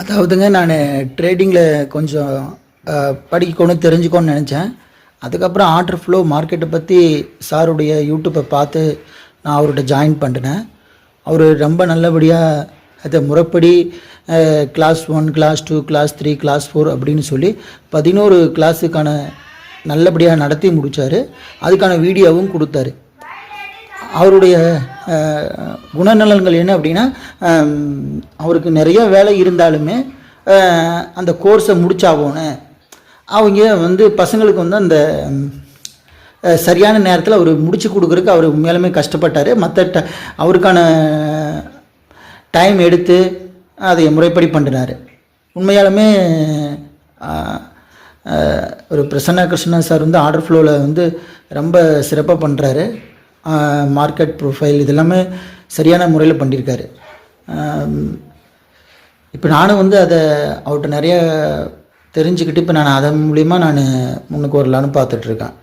அதாவதுங்க நான் ட்ரேடிங்கில் கொஞ்சம் படிக்கணும் தெரிஞ்சுக்கணும்னு நினச்சேன். அதுக்கப்புறம் ஆர்டர் ஃப்ளோ மார்க்கெட்டை பற்றி சாருடைய யூடியூப்பை பார்த்து நான் அவர்கிட்ட ஜாயின் பண்ணினேன். அவர் ரொம்ப நல்லபடியாக அதை முறைப்படி கிளாஸ் 1, கிளாஸ் 2, கிளாஸ் 3, கிளாஸ் 4 அப்படின்னு சொல்லி 11 கிளாஸுக்கான நல்லபடியாக நடத்தி முடித்தார். அதுக்கான வீடியோவும் கொடுத்தாரு. அவருடைய குணநலன்கள் என்ன அப்படின்னா, அவருக்கு நிறைய வேலை இருந்தாலுமே அந்த கோர்ஸை முடிச்சாகணும். அவங்க பசங்களுக்கு அந்த சரியான நேரத்தில் அவர் முடிச்சு கொடுக்குறதுக்கு அவர் உண்மையாலுமே கஷ்டப்பட்டார். அவருக்கான டைம் எடுத்து அதை முறைப்படி பண்ணினார். உண்மையாலுமே ஒரு பிரசன்னா கிருஷ்ணா சார் ஆர்டர் ஃப்ளோவில் ரொம்ப சிறப்பாக பண்ணுறாரு. மார்க்கெட் ப்ரொஃபைல் இதெல்லாமே சரியான முறையில் பண்ணியிருக்காரு. இப்போ நானும் அதை அவர்கிட்ட நிறைய தெரிஞ்சுக்கிட்டு இப்போ நான் அதன் மூலிமா நான் முன்னுக்கு வரலான்னு பார்த்துட்ருக்கேன்.